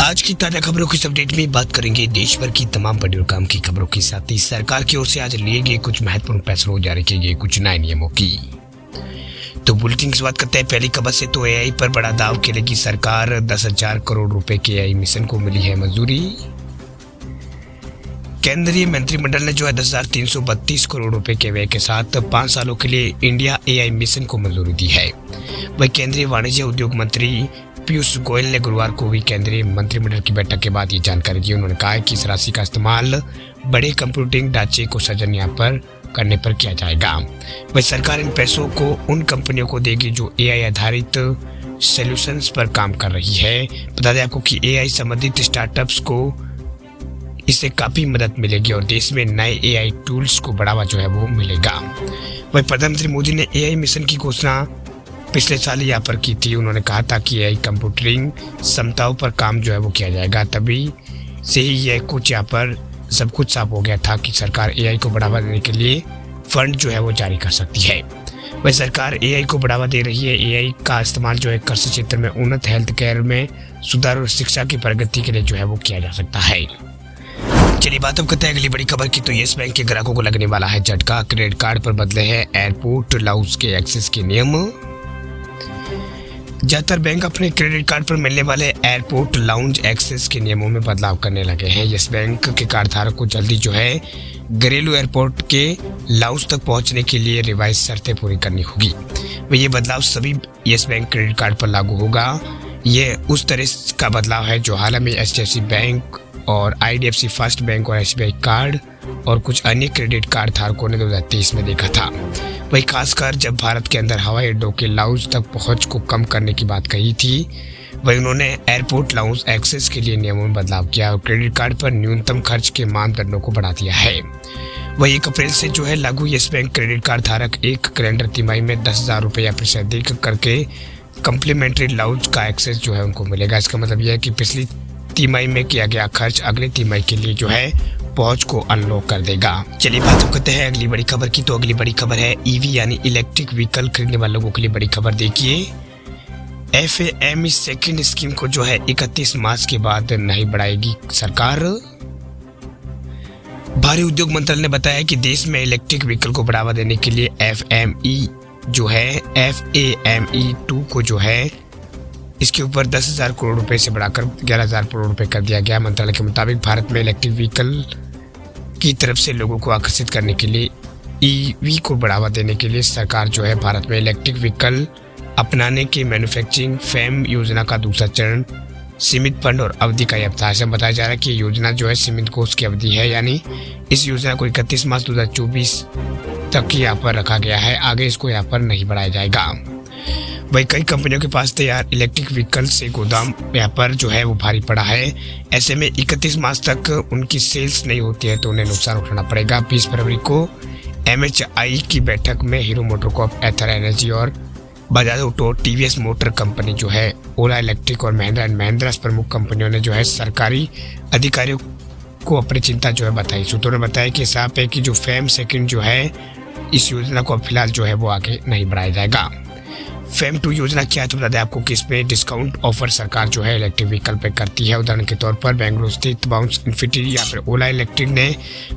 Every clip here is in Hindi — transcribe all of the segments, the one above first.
आज की ताजा खबरों की अपडेट में बात करेंगे देश भर की तमाम बड़ी और काम की खबरों के साथ ही सरकार की ओर से आज लिए गए कुछ महत्वपूर्ण फैसलों जारी किए गए कुछ नए नियमों की। तो बुलेटिन की बात करते हैं पहली खबर से। तो एआई पर बड़ा दाव खेलेगी सरकार, 10,000 करोड़ रुपए के एआई मिशन को मिली है मंजूरी। केंद्रीय मंत्रिमंडल ने जो है 10,332 करोड़ रुपए के व्यय के साथ 5 सालों के लिए इंडिया एआई मिशन को मंजूरी दी है। वही केंद्रीय वाणिज्य उद्योग मंत्री पीयूष गोयल ने गुरुवार को हुई केंद्रीय मंत्रिमंडल की बैठक के बाद ये जानकारी दी। उन्होंने कहा कि इस राशि का इस्तेमाल बड़े कंप्यूटिंग ढांचे को सृजन यहाँ पर करने पर किया जाएगा। वही सरकार इन पैसों को उन कंपनियों को देगी जो एआई आधारित सॉल्यूशंस पर काम कर रही है। बता दें आपको कि एआई संबंधित स्टार्टअप्स को इससे काफी मदद मिलेगी और देश में नए एआई टूल्स को बढ़ावा जो है वो मिलेगा। वही प्रधानमंत्री मोदी ने एआई मिशन की घोषणा पिछले साल यहाँ पर की थी। उन्होंने कहा था कि एआई कंप्यूटिंग क्षमताओं पर काम जो है वो किया जाएगा। तभी से ही यह कुछ यहाँ पर सब कुछ साफ हो गया था कि सरकार एआई को बढ़ावा देने के लिए फंड जो है वो जारी कर सकती है। वह सरकार एआई को बढ़ावा दे रही है। एआई का इस्तेमाल जो है कृषि क्षेत्र में उन्नत हेल्थ केयर में सुधार और शिक्षा की प्रगति के लिए जो है वो किया जा सकता है। चलिए बात अब करते हैं अगली बड़ी खबर की। तो येस बैंक के ग्राहकों को लगने वाला है झटका, क्रेडिट कार्ड पर बदले हैं एयरपोर्ट लाउंज के एक्सेस के नियम। ज्यादातर बैंक अपने क्रेडिट कार्ड पर मिलने वाले एयरपोर्ट लाउंज एक्सेस के नियमों में बदलाव करने लगे हैं। येस बैंक के कार्ड धारक को जल्दी जो है घरेलू एयरपोर्ट के लाउंज तक पहुंचने के लिए रिवाइज शर्तें पूरी करनी होगी। वह ये बदलाव सभी येस बैंक क्रेडिट कार्ड पर लागू होगा। ये उस तरह का बदलाव है जो हाल में एचडीएफसी बैंक और आईडीएफसी फर्स्ट बैंक और एसबीआई कार्ड और कुछ अन्य क्रेडिट कार्ड धारकों ने 2023 में देखा था। वही खासकर जब भारत के अंदर हवाई अड्डों के लाउंज तक पहुंच को कम करने की बात कही थी, वही उन्होंने एयरपोर्ट लाउंज एक्सेस के लिए नियमों में बदलाव किया और क्रेडिट कार्ड पर न्यूनतम खर्च के मानदंडों को बढ़ा दिया है। वही 1 अप्रैल से जो है लागू येस बैंक क्रेडिट कार्ड धारक एक कैलेंडर तिमाही में 10,000 रुपये या फिर से अधिक करके कम्प्लीमेंट्री लाउंज का एक्सेस जो है उनको मिलेगा। इसका मतलब यह है कि पिछली तिमाही में किया गया खर्च अगले तिमाही के लिए जो है पहुंच को अनलॉक कर देगा। चलिए बात करते हैं अगली बड़ी खबर की। तो अगली बड़ी खबर है ईवी यानी इलेक्ट्रिक व्हीकल खरीदने वाले लोगों के लिए बड़ी खबर। देखिए एफएएमई सेकंड स्कीम को जो है 31 मार्च के बाद नहीं बढ़ाएगी सरकार। भारी उद्योग मंत्रालय ने बताया कि देश में इलेक्ट्रिक व्हीकल को बढ़ावा देने के लिए एफएमई जो है FAME 2 को जो है इसके ऊपर 10,000 करोड़ रुपए से बढ़ाकर 11,000 करोड़ रुपए कर दिया गया। मंत्रालय के मुताबिक भारत में इलेक्ट्रिक व्हीकल की तरफ से लोगों को आकर्षित करने के लिए ईवी को बढ़ावा देने के लिए सरकार जो है भारत में इलेक्ट्रिक व्हीकल अपनाने के मैन्युफैक्चरिंग फेम योजना का दूसरा चरण सीमित फंड और अवधि का अवकाश। ऐसा बताया जा रहा है कि ये योजना जो है सीमित कोष की अवधि है, यानी इस योजना को 31 मार्च 2024 तक यहाँ पर रखा गया है। आगे इसको यहाँ पर नहीं बढ़ाया जाएगा। वही कई कंपनियों के पास तैयार इलेक्ट्रिक व्हीकल से गोदाम यहाँ पर जो है वो भारी पड़ा है। ऐसे में 31 मार्च तक उनकी सेल्स नहीं होती है तो उन्हें नुकसान उठाना पड़ेगा। 20 फरवरी को MHI की बैठक में हीरो मोटरकॉर्प, एथर एनर्जी और Bajaj auto, TVS motor company जो है, ओला इलेक्ट्रिक और महिंद्रा एंड महिंद्रा प्रमुख कंपनियों ने जो है सरकारी अधिकारियों को अपनी चिंता जो है बताई। सूत्रों ने बताया कि साफ है कि जो फेम सेकंड जो है इस योजना को फिलहाल जो है वो आगे नहीं बढ़ाया जाएगा। फेम 2 योजना क्या है तो बता दें आपको कि इसमें डिस्काउंट ऑफर सरकार जो है इलेक्ट्रिक व्हीकल पे करती है। उदाहरण के तौर पर बेंगलुरु स्थित बाउंस इन्फिनिटी या फिर ओला इलेक्ट्रिक ने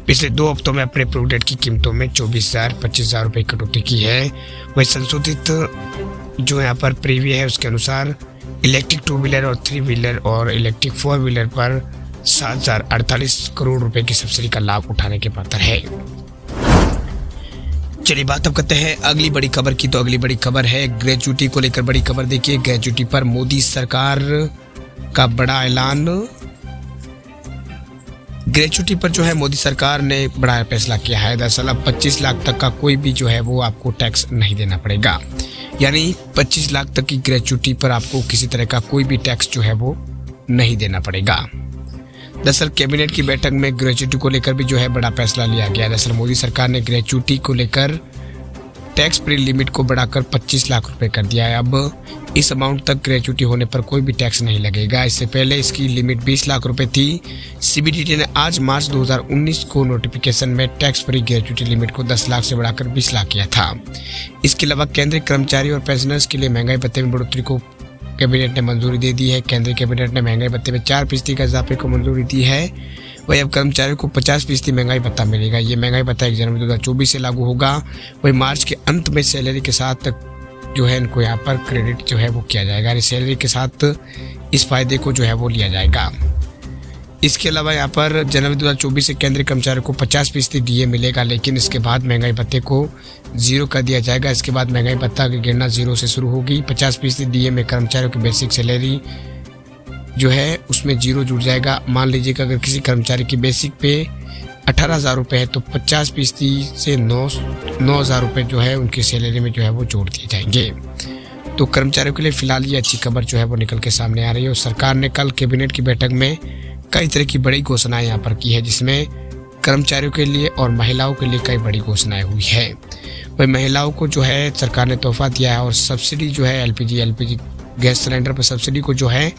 पिछले 2 हफ्तों में अपने प्रोडक्ट की कीमतों में 24,000 25,000 रुपये की कटौती की है। वही संशोधित जो यहाँ पर प्रीव्यू है उसके अनुसार इलेक्ट्रिक 2 व्हीलर और 3 व्हीलर और इलेक्ट्रिक 4 व्हीलर पर 7,048 करोड़ रुपए की सब्सिडी का लाभ उठाने के पात्र है। चलिए बात अब करते हैं अगली बड़ी खबर की। तो अगली बड़ी खबर है ग्रेजुटी को लेकर बड़ी खबर। देखिए ग्रेजुटी पर मोदी सरकार का बड़ा ऐलान। ग्रेजुटी पर जो है मोदी सरकार ने बड़ा फैसला किया है। दरअसल अब 25 लाख तक का कोई भी जो है वो आपको टैक्स नहीं देना पड़ेगा, यानी 25 लाख तक की ग्रेजुटी पर आपको किसी तरह का कोई भी टैक्स जो है वो नहीं देना पड़ेगा। दरअसल कैबिनेट की बैठक में ग्रेजुटी को लेकर भी जो है बड़ा फैसला लिया गया। दरअसल मोदी सरकार ने ग्रेजुटी को लेकर टैक्स फ्री लिमिट को बढ़ाकर 25 लाख रुपए कर दिया है। अब इस अमाउंट तक ग्रेजुटी होने पर कोई भी टैक्स नहीं लगेगा। इससे पहले इसकी लिमिट 20 लाख रुपए थी। सीबीडीटी ने आज मार्च 2019 को नोटिफिकेशन में टैक्स फ्री ग्रेजुटी लिमिट को 10 लाख से बढ़ाकर 20 लाख किया था। इसके अलावा केंद्रीय कर्मचारी और पेंशनर्स के लिए महंगाई भत्ते में बढ़ोतरी को कैबिनेट ने मंजूरी दे दी है। केंद्रीय कैबिनेट ने महंगाई भत्ते में 4% का इजाफे को मंजूरी दी है। वही अब कर्मचारियों को 50% महंगाई भत्ता मिलेगा। ये महंगाई भत्ता 1 जनवरी 2024 से लागू होगा। वही मार्च के अंत में सैलरी के साथ जो है इनको यहाँ पर क्रेडिट जो है वो किया जाएगा, यानी सैलरी के साथ इस फायदे को जो है वो लिया जाएगा। इसके अलावा यहाँ पर जनवरी 2024 से केंद्रीय कर्मचारियों को 50% डीए मिलेगा, लेकिन इसके बाद महंगाई भत्ते को 0 कर दिया जाएगा। इसके बाद महंगाई भत्ता की गणना 0 से शुरू होगी। 50% डीए में कर्मचारियों की बेसिक सैलरी जो है उसमें 0 जुड़ जाएगा। मान लीजिए कि अगर किसी कर्मचारी की बेसिक पे 18,000 रुपये है तो 50% से 9,000 रुपये जो है उनकी सैलरी में जो है वो जोड़ दिए जाएंगे। तो कर्मचारियों के लिए फिलहाल ये अच्छी खबर जो है वो निकल के सामने आ रही है। और सरकार ने कल कैबिनेट की बैठक में कई तरह की बड़ी घोषणाएं यहाँ पर की है, जिसमें कर्मचारियों के लिए और महिलाओं के लिए कई बड़ी घोषणाएं हुई है। वही महिलाओं को जो है सरकार ने तोहफा दिया है और सब्सिडी जो है एलपीजी गैस सिलेंडर पर सब्सिडी को जो है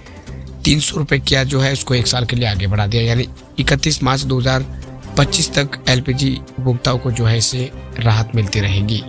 300 रुपये किया जो है उसको 1 साल के लिए आगे बढ़ा दिया, यानी 31 मार्च 2025 तक एलपीजी उपभोक्ताओं को जो है इससे राहत मिलती रहेगी।